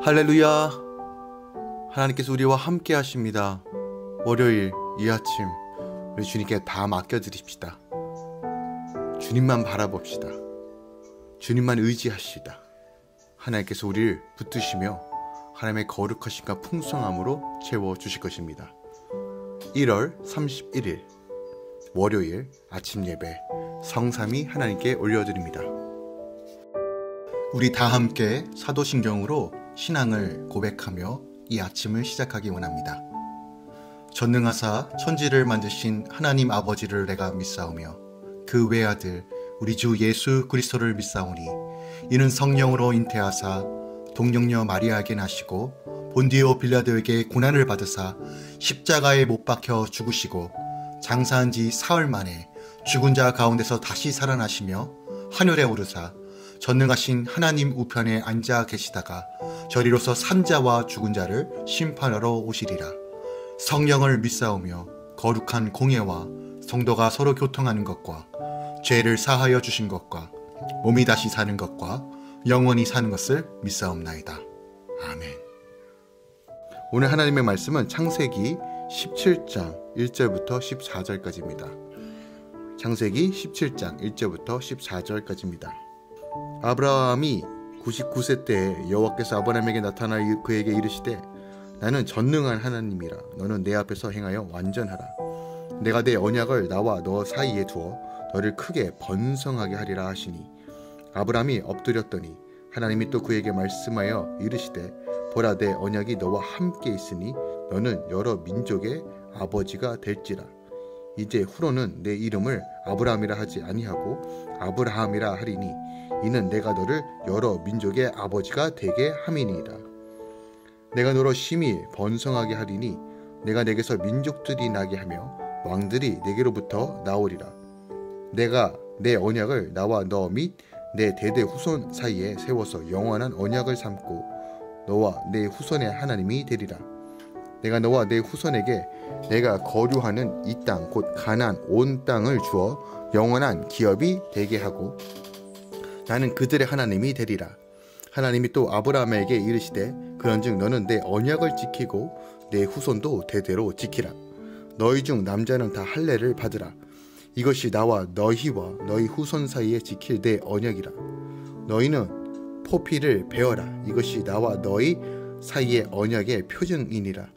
할렐루야. 하나님께서 우리와 함께 하십니다. 월요일 이 아침 우리 주님께 다 맡겨드립시다. 주님만 바라봅시다. 주님만 의지하시다. 하나님께서 우리를 붙드시며 하나님의 거룩하심과 풍성함으로 채워주실 것입니다. 1월 31일 월요일 아침 예배 성삼위 하나님께 올려드립니다. 우리 다 함께 사도신경으로 신앙을 고백하며 이 아침을 시작하기 원합니다. 전능하사 천지를 만드신 하나님 아버지를 내가 믿사오며 그 외아들 우리 주 예수 그리스도를 믿사오니 이는 성령으로 잉태하사 동정녀 마리아에게 나시고 본디오 빌라도에게 고난을 받으사 십자가에 못 박혀 죽으시고 장사한 지 사흘 만에 죽은 자 가운데서 다시 살아나시며 하늘에 오르사 전능하신 하나님 우편에 앉아 계시다가 저리로서 산자와 죽은 자를 심판하러 오시리라. 성령을 믿사오며 거룩한 공예와 성도가 서로 교통하는 것과 죄를 사하여 주신 것과 몸이 다시 사는 것과 영원히 사는 것을 믿사옵나이다. 아멘. 오늘 하나님의 말씀은 창세기 17장 1절부터 14절까지입니다. 창세기 17장 1절부터 14절까지입니다. 아브라함이 99세 때에 여호와께서 아브라함에게 나타나 그에게 이르시되 나는 전능한 하나님이라 너는 내 앞에서 행하여 완전하라. 내가 내 언약을 나와 너 사이에 두어 너를 크게 번성하게 하리라 하시니 아브라함이 엎드렸더니 하나님이 또 그에게 말씀하여 이르시되 보라 내 언약이 너와 함께 있으니 너는 여러 민족의 아버지가 될지라. 이제 후로는 내 이름을 아브라함이라 하지 아니하고 아브라함이라 하리니 이는 내가 너를 여러 민족의 아버지가 되게 함이니이다. 내가 너로 심히 번성하게 하리니 내가 내게서 민족들이 나게 하며 왕들이 내게로부터 나오리라. 내가 내 언약을 나와 너 및 내 대대 후손 사이에 세워서 영원한 언약을 삼고 너와 내 후손의 하나님이 되리라. 내가 너와 내 후손에게 내가 거류하는 이 땅 곧 가나안 온 땅을 주어 영원한 기업이 되게 하고 나는 그들의 하나님이 되리라. 하나님이 또 아브라함에게 이르시되 그런즉 너는 내 언약을 지키고 내 후손도 대대로 지키라. 너희 중 남자는 다 할례를 받으라. 이것이 나와 너희와 너희 후손 사이에 지킬 내 언약이라. 너희는 포피를 베어라. 이것이 나와 너희 사이의 언약의 표징이니라.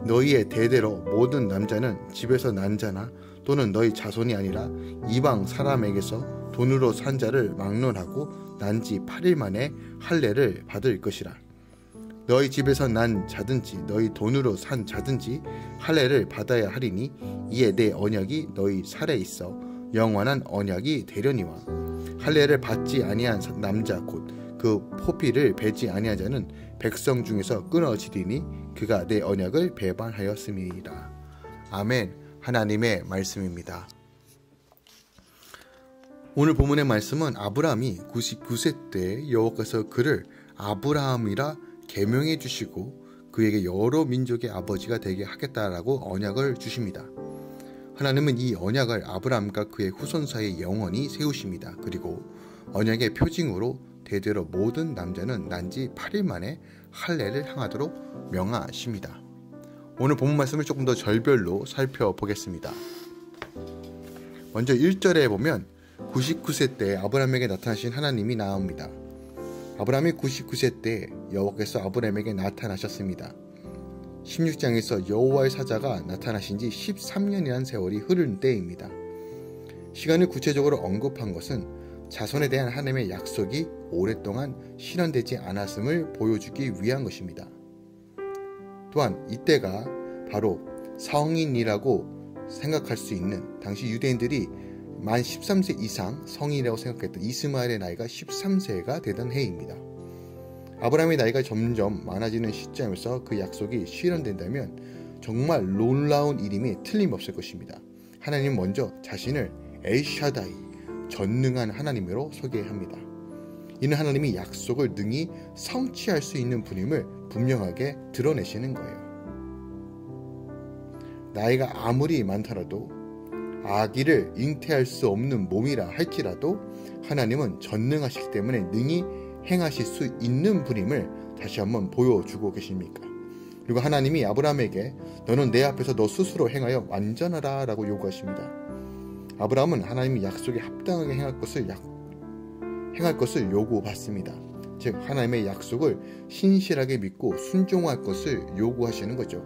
너희의 대대로 모든 남자는 집에서 난 자나 또는 너희 자손이 아니라 이방 사람에게서 돈으로 산 자를 막론하고 난 지 8일 만에 할례를 받을 것이라. 너희 집에서 난 자든지 너희 돈으로 산 자든지 할례를 받아야 하리니 이에 내 언약이 너희 살에 있어 영원한 언약이 되려니와 할례를 받지 아니한 남자 곧 그 포피를 베지 아니한 자는 백성 중에서 끊어지리니 그가 내 언약을 배반하였음이니라. 아멘. 하나님의 말씀입니다. 오늘 본문의 말씀은 아브라함이 99세 때 여호와께서 그를 아브라함이라 계명해 주시고 그에게 여러 민족의 아버지가 되게 하겠다라고 언약을 주십니다. 하나님은 이 언약을 아브라함과 그의 후손 사이에 영원히 세우십니다. 그리고 언약의 표징으로 대대로 모든 남자는 난 지 8일 만에 할례를 행하도록 명하십니다. 오늘 본문 말씀을 조금 더 절별로 살펴보겠습니다. 먼저 1절에 보면 99세 때 아브라함에게 나타나신 하나님이 나옵니다. 아브라함이 99세 때 여호와께서 아브라함에게 나타나셨습니다. 16장에서 여호와의 사자가 나타나신 지 13년이라는 세월이 흐른 때입니다. 시간을 구체적으로 언급한 것은 자손에 대한 하나님의 약속이 오랫동안 실현되지 않았음을 보여주기 위한 것입니다. 또한 이때가 바로 성인이라고 생각할 수 있는 당시 유대인들이 만 13세 이상 성인이라고 생각했던 이스마엘의 나이가 13세가 되던 해입니다. 아브라함의 나이가 점점 많아지는 시점에서 그 약속이 실현된다면 정말 놀라운 일임이 틀림없을 것입니다. 하나님은 먼저 자신을 엘샤다이 전능한 하나님으로 소개합니다. 이는 하나님이 약속을 능히 성취할 수 있는 분임을 분명하게 드러내시는 거예요. 나이가 아무리 많더라도 아기를 잉태할 수 없는 몸이라 할지라도 하나님은 전능하시기 때문에 능히 행하실 수 있는 분임을 다시 한번 보여주고 계십니까? 그리고 하나님이 아브라함에게 너는 내 앞에서 너 스스로 행하여 완전하라 라고 요구하십니다. 아브라함은 하나님이 약속에 합당하게 행할 것을 요구받습니다. 즉 하나님의 약속을 신실하게 믿고 순종할 것을 요구하시는 거죠.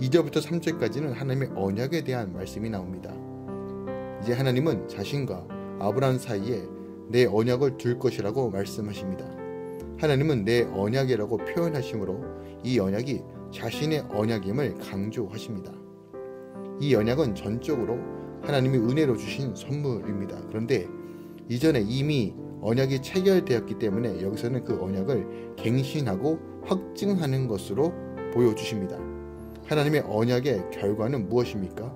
2절부터 3절까지는 하나님의 언약에 대한 말씀이 나옵니다. 이제 하나님은 자신과 아브라함 사이에 내 언약을 둘 것이라고 말씀하십니다. 하나님은 내 언약이라고 표현하시므로 이 언약이 자신의 언약임을 강조하십니다. 이 언약은 전적으로 하나님이 은혜로 주신 선물입니다. 그런데 이전에 이미 언약이 체결되었기 때문에 여기서는 그 언약을 갱신하고 확증하는 것으로 보여주십니다. 하나님의 언약의 결과는 무엇입니까?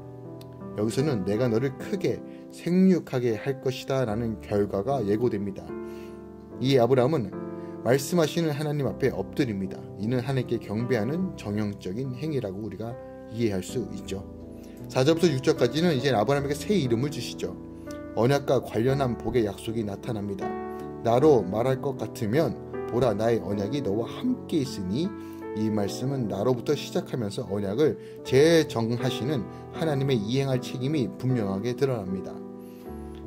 여기서는 내가 너를 크게 생육하게 할 것이다 라는 결과가 예고됩니다. 이에 아브라함은 말씀하시는 하나님 앞에 엎드립니다. 이는 하나님께 경배하는 정형적인 행위라고 우리가 이해할 수 있죠. 4절부터 6절까지는 이제 아브라함에게 새 이름을 주시죠. 언약과 관련한 복의 약속이 나타납니다. 나로 말할 것 같으면 보라 나의 언약이 너와 함께 있으니 이 말씀은 나로부터 시작하면서 언약을 재정하시는 하나님의 이행할 책임이 분명하게 드러납니다.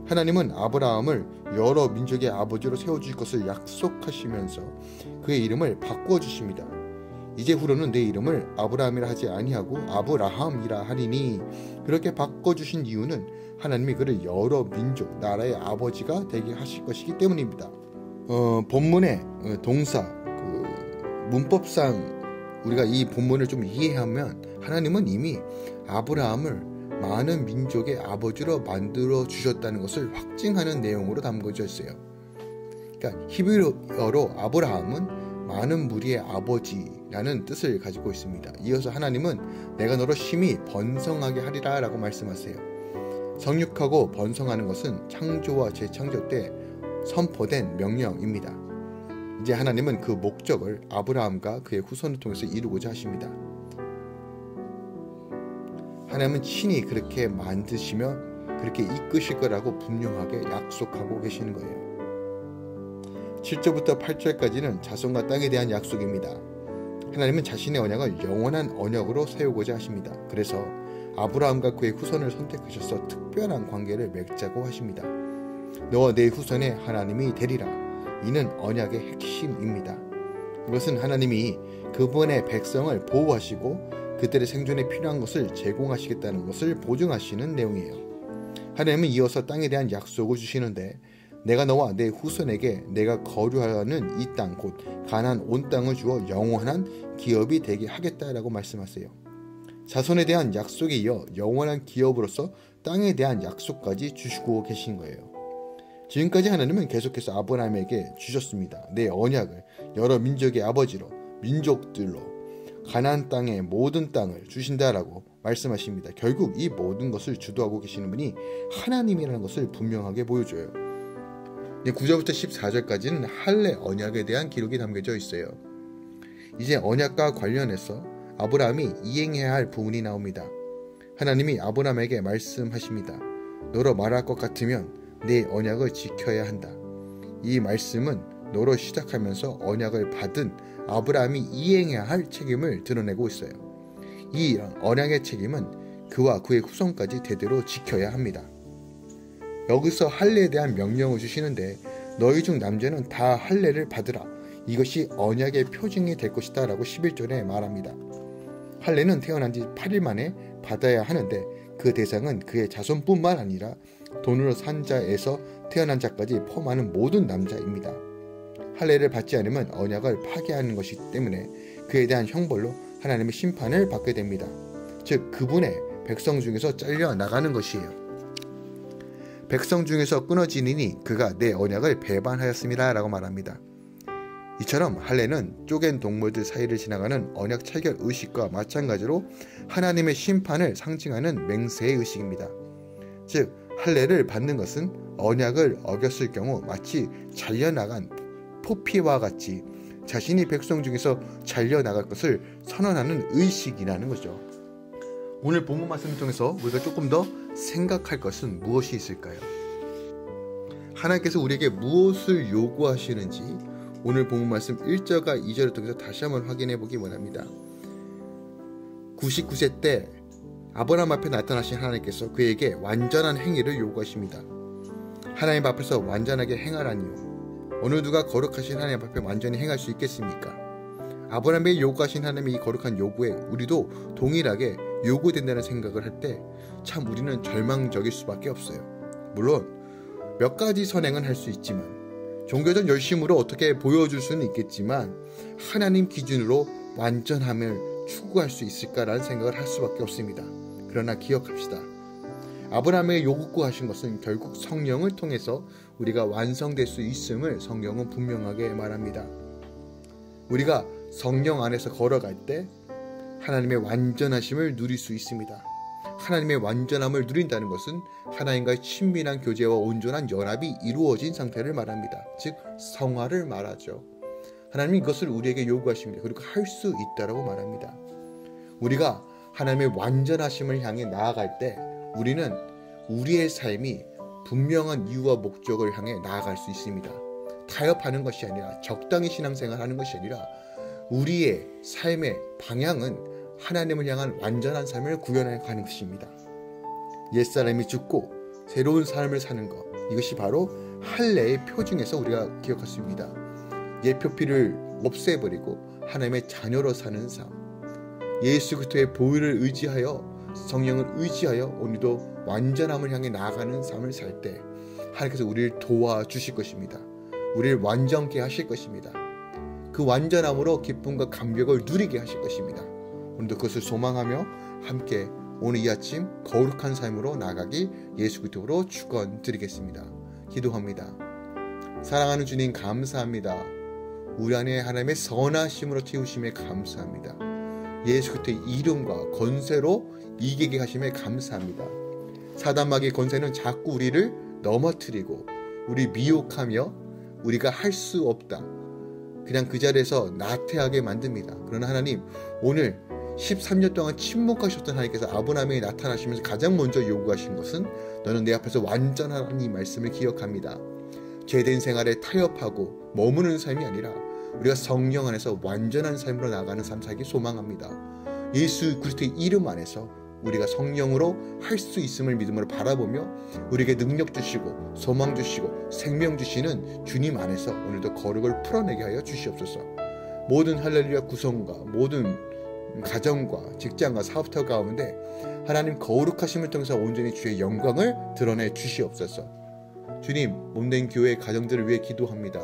하나님은 아브라함을 여러 민족의 아버지로 세워주실 것을 약속하시면서 그의 이름을 바꿔주십니다. 이제후로는 내 이름을 아브라함이라 하지 아니하고 아브라함이라 하리니 그렇게 바꿔주신 이유는 하나님이 그를 여러 민족, 나라의 아버지가 되게 하실 것이기 때문입니다. 본문의 동사, 문법상 우리가 이 본문을 좀 이해하면 하나님은 이미 아브라함을 많은 민족의 아버지로 만들어 주셨다는 것을 확증하는 내용으로 담겨져 있어요. 그러니까 히브리어로 아브라함은 많은 무리의 아버지라는 뜻을 가지고 있습니다. 이어서 하나님은 내가 너로 심히 번성하게 하리라 라고 말씀하세요. 성육하고 번성하는 것은 창조와 재창조 때 선포된 명령입니다. 이제 하나님은 그 목적을 아브라함과 그의 후손을 통해서 이루고자 하십니다. 하나님은 친히 그렇게 만드시며 그렇게 이끄실 거라고 분명하게 약속하고 계시는 거예요. 7절부터 8절까지는 자손과 땅에 대한 약속입니다. 하나님은 자신의 언약을 영원한 언약으로 세우고자 하십니다. 그래서 아브라함과 그의 후손을 선택하셔서 특별한 관계를 맺자고 하십니다. 너와 내 후손의 하나님이 되리라. 이는 언약의 핵심입니다. 이것은 하나님이 그분의 백성을 보호하시고 그들의 생존에 필요한 것을 제공하시겠다는 것을 보증하시는 내용이에요. 하나님은 이어서 땅에 대한 약속을 주시는데 내가 너와 내 후손에게 내가 거류하는 이 땅 곧 가나안 온 땅을 주어 영원한 기업이 되게 하겠다라고 말씀하세요. 자손에 대한 약속에 이어 영원한 기업으로서 땅에 대한 약속까지 주시고 계신 거예요. 지금까지 하나님은 계속해서 아브라함에게 주셨습니다. 내 언약을 여러 민족의 아버지로 민족들로 가나안 땅의 모든 땅을 주신다라고 말씀하십니다. 결국 이 모든 것을 주도하고 계시는 분이 하나님이라는 것을 분명하게 보여줘요. 9절부터 14절까지는 할례 언약에 대한 기록이 담겨져 있어요. 이제 언약과 관련해서 아브라함이 이행해야 할 부분이 나옵니다. 하나님이 아브라함에게 말씀하십니다. 너로 말할 것 같으면 내 언약을 지켜야 한다. 이 말씀은 너로 시작하면서 언약을 받은 아브라함이 이행해야 할 책임을 드러내고 있어요. 이 언약의 책임은 그와 그의 후손까지 대대로 지켜야 합니다. 여기서 할례에 대한 명령을 주시는데 너희 중 남자는 다 할례를 받으라. 이것이 언약의 표징이 될 것이다 라고 11절에 말합니다. 할례는 태어난 지 8일 만에 받아야 하는데 그 대상은 그의 자손뿐만 아니라 돈으로 산 자에서 태어난 자까지 포함하는 모든 남자입니다. 할례를 받지 않으면 언약을 파괴하는 것이기 때문에 그에 대한 형벌로 하나님의 심판을 받게 됩니다. 즉 그분의 백성 중에서 잘려 나가는 것이에요. 백성 중에서 끊어지니 그가 내 언약을 배반하였습니다 라고 말합니다. 이처럼 할례는 쪼갠 동물들 사이를 지나가는 언약 체결 의식과 마찬가지로 하나님의 심판을 상징하는 맹세의 의식입니다. 즉 할례를 받는 것은 언약을 어겼을 경우 마치 잘려나간 포피와 같이 자신이 백성 중에서 잘려나갈 것을 선언하는 의식이라는 거죠. 오늘 본문 말씀을 통해서 우리가 조금 더 생각할 것은 무엇이 있을까요? 하나님께서 우리에게 무엇을 요구하시는지 오늘 본문 말씀 1절과 2절을 통해서 다시 한번 확인해 보기 원합니다. 99세 때 아브라함 앞에 나타나신 하나님께서 그에게 완전한 행위를 요구하십니다. 하나님 앞에서 완전하게 행하라니요. 어느 누가 거룩하신 하나님 앞에 완전히 행할 수 있겠습니까? 아브라함에게 요구하신 하나님의 이 거룩한 요구에 우리도 동일하게 요구된다는 생각을 할 때 참 우리는 절망적일 수밖에 없어요. 물론 몇 가지 선행은 할 수 있지만, 종교적 열심으로 어떻게 보여줄 수는 있겠지만 하나님 기준으로 완전함을 추구할 수 있을까라는 생각을 할 수밖에 없습니다. 그러나 기억합시다. 아브라함에게 요구하신 것은 결국 성령을 통해서 우리가 완성될 수 있음을 성경은 분명하게 말합니다. 우리가 성령 안에서 걸어갈 때 하나님의 완전하심을 누릴 수 있습니다. 하나님의 완전함을 누린다는 것은 하나님과의 친밀한 교제와 온전한 연합이 이루어진 상태를 말합니다. 즉 성화를 말하죠. 하나님이 이것을 우리에게 요구하십니다. 그리고 할 수 있다라고 말합니다. 우리가 하나님의 완전하심을 향해 나아갈 때 우리는 우리의 삶이 분명한 이유와 목적을 향해 나아갈 수 있습니다. 타협하는 것이 아니라, 적당히 신앙생활하는 것이 아니라 우리의 삶의 방향은 하나님을 향한 완전한 삶을 구현해 가는 것입니다. 옛사람이 죽고 새로운 삶을 사는 것, 이것이 바로 할례의 표 중에서 우리가 기억할 수 있습니다. 옛 표피를 없애버리고 하나님의 자녀로 사는 삶, 예수 그리스도의 보혈을 의지하여, 성령을 의지하여 오늘도 완전함을 향해 나아가는 삶을 살 때 하나님께서 우리를 도와주실 것입니다. 우리를 완전케 하실 것입니다. 그 완전함으로 기쁨과 감격을 누리게 하실 것입니다. 오늘도 그것을 소망하며 함께 오늘 이 아침 거룩한 삶으로 나아가기 예수 그리스도로 축원드리겠습니다. 기도합니다. 사랑하는 주님, 감사합니다. 우리 안에 하나님의 선하심으로 채우심에 감사합니다. 예수 그리스도의 이름과 건세로 이기게 하심에 감사합니다. 사단마귀의 건세는 자꾸 우리를 넘어뜨리고 우리 미혹하며 우리가 할 수 없다, 그냥 그 자리에서 나태하게 만듭니다. 그러나 하나님, 오늘 13년 동안 침묵하셨던 하나님께서 아브라함에게 나타나시면서 가장 먼저 요구하신 것은 너는 내 앞에서 완전한 이 말씀을 기억합니다. 죄된 생활에 타협하고 머무는 삶이 아니라 우리가 성령 안에서 완전한 삶으로 나아가는 삶 살기 소망합니다. 예수 그리스도의 이름 안에서 우리가 성령으로 할 수 있음을 믿음으로 바라보며 우리에게 능력 주시고 소망 주시고 생명 주시는 주님 안에서 오늘도 거룩을 풀어내게 하여 주시옵소서. 모든 할렐루야 구성과 모든 가정과 직장과 사업터 가운데 하나님 거룩하심을 통해서 온전히 주의 영광을 드러내 주시옵소서. 주님, 몸된 교회 가정들을 위해 기도합니다.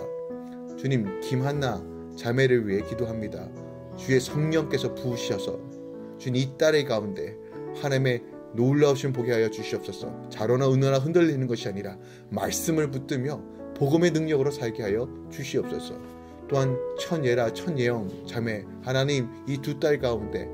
주님, 김한나 자매를 위해 기도합니다. 주의 성령께서 부으셔서 주님 이 딸의 가운데 하나님의 놀라우신 보게 하여 주시옵소서. 자로나 은어나 흔들리는 것이 아니라 말씀을 붙들며 복음의 능력으로 살게 하여 주시옵소서. 또한 천예라 천예영 자매 하나님, 이 두 딸 가운데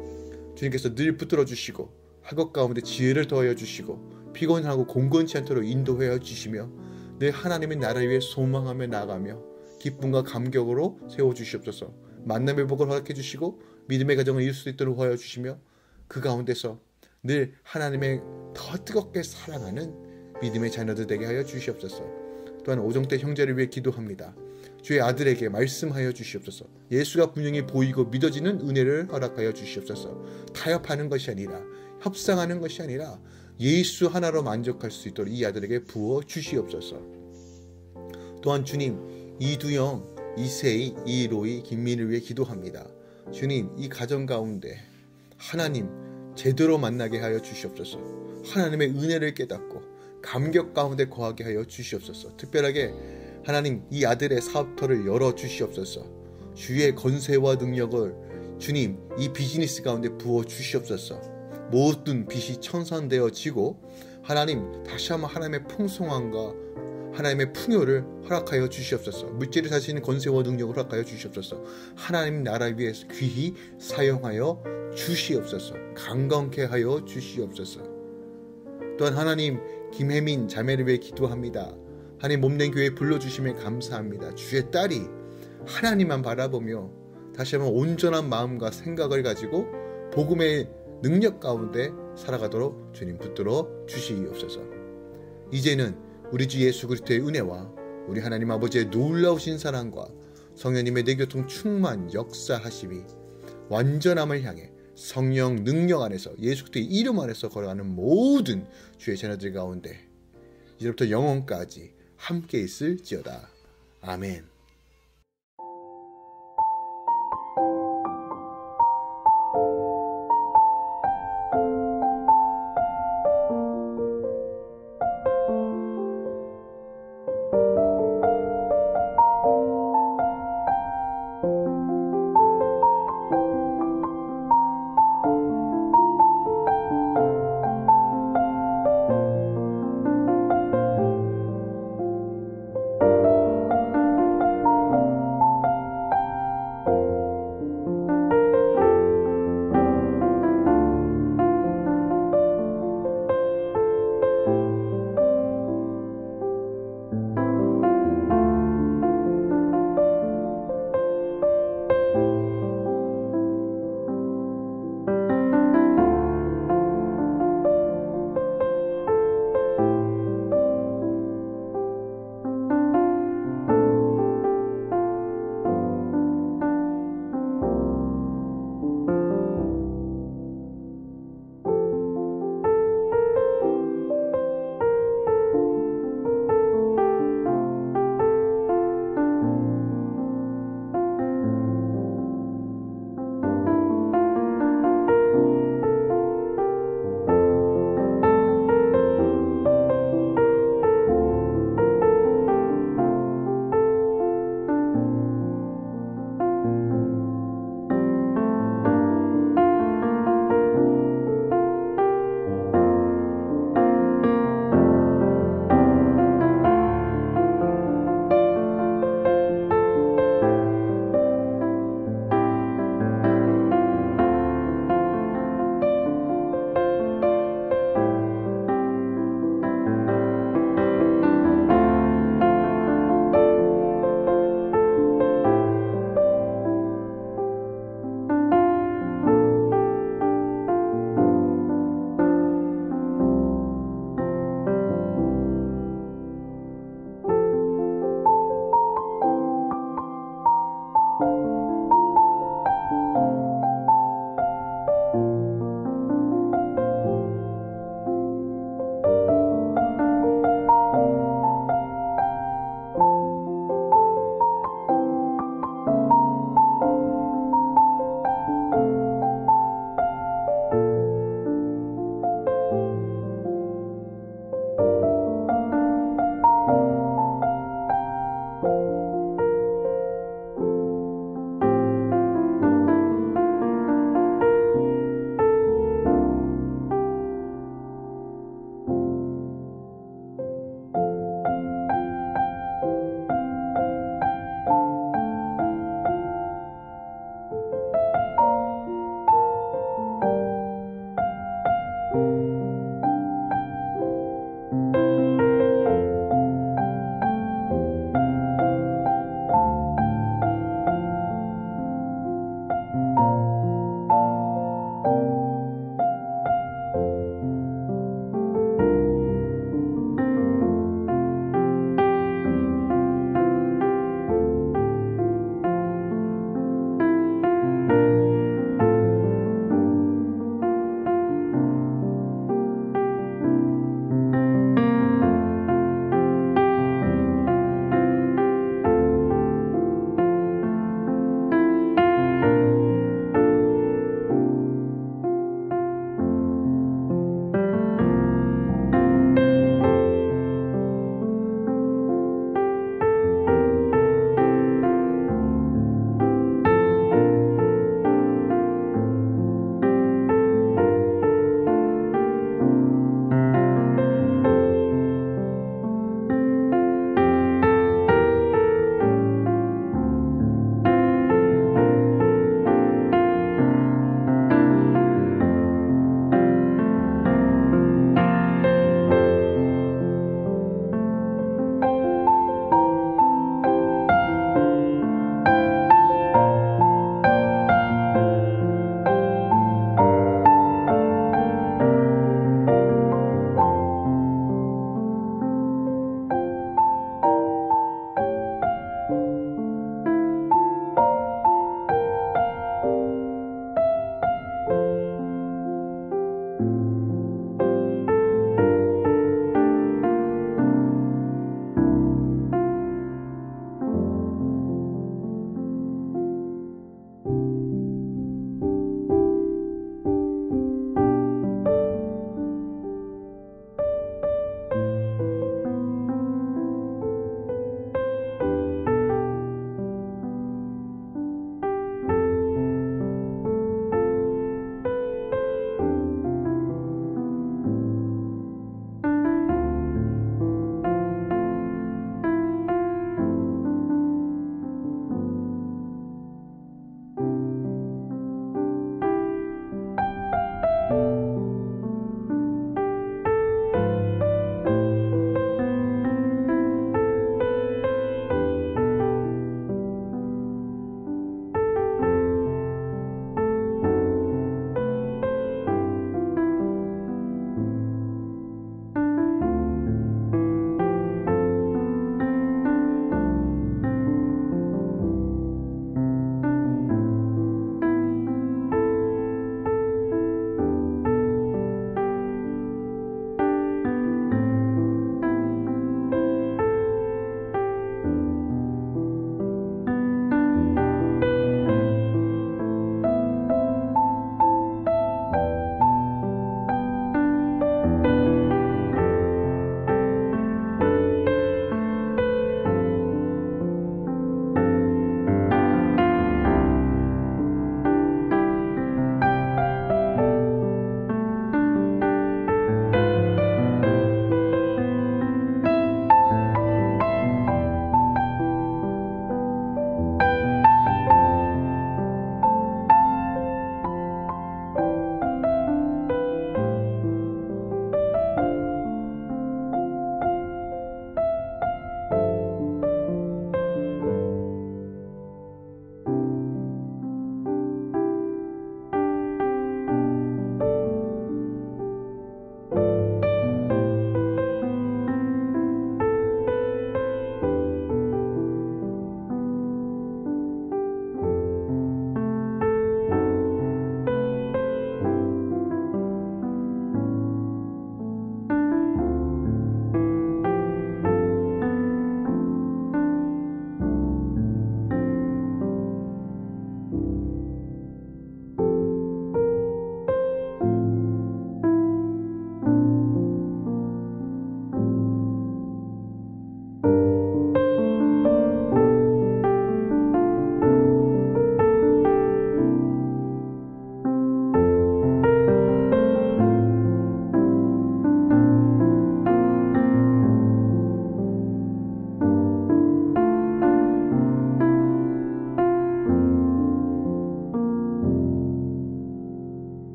주님께서 늘 붙들어 주시고 학업 가운데 지혜를 더하여 주시고 피곤하고 공건치 않도록 인도하여 주시며 늘 하나님의 나라를 위해 소망하며 나아가며 기쁨과 감격으로 세워주시옵소서. 만남의 복을 허락해 주시고 믿음의 가정을 이룰 수 있도록 허하여 주시며 그 가운데서 늘 하나님의 더 뜨겁게 사랑하는 믿음의 자녀들 되게 하여 주시옵소서. 또한 오정태 형제를 위해 기도합니다. 주의 아들에게 말씀하여 주시옵소서. 예수가 분명히 보이고 믿어지는 은혜를 허락하여 주시옵소서. 타협하는 것이 아니라, 협상하는 것이 아니라 예수 하나로 만족할 수 있도록 이 아들에게 부어 주시옵소서. 또한 주님, 이두영, 이세희, 이로이, 김민을 위해 기도합니다. 주님, 이 가정 가운데 하나님 제대로 만나게 하여 주시옵소서. 하나님의 은혜를 깨닫고 감격 가운데 거하게 하여 주시옵소서. 특별하게 하나님, 이 아들의 사업터를 열어 주시옵소서. 주의 건세와 능력을 주님 이 비즈니스 가운데 부어 주시옵소서. 모든 빚이 청산되어지고 하나님 다시 한번 하나님의 풍성함과 하나님의 풍요를 허락하여 주시옵소서. 물질을 살 수 있는 건세와 능력을 허락하여 주시옵소서. 하나님 나라 위해서 귀히 사용하여 주시옵소서. 강건케 하여 주시옵소서. 또한 하나님, 김혜민 자매를 위해 기도합니다. 하나님, 몸된 교회에 불러주심에 감사합니다. 주의 딸이 하나님만 바라보며 다시 한번 온전한 마음과 생각을 가지고 복음의 능력 가운데 살아가도록 주님 붙들어 주시옵소서. 이제는 우리 주 예수 그리스도의 은혜와 우리 하나님 아버지의 놀라우신 사랑과 성령님의 내교통 충만 역사하심이 완전함을 향해 성령 능력 안에서 예수 그리스도의 이름 안에서 걸어가는 모든 주의 자녀들 가운데 이제부터 영원까지 함께 있을지어다. 아멘.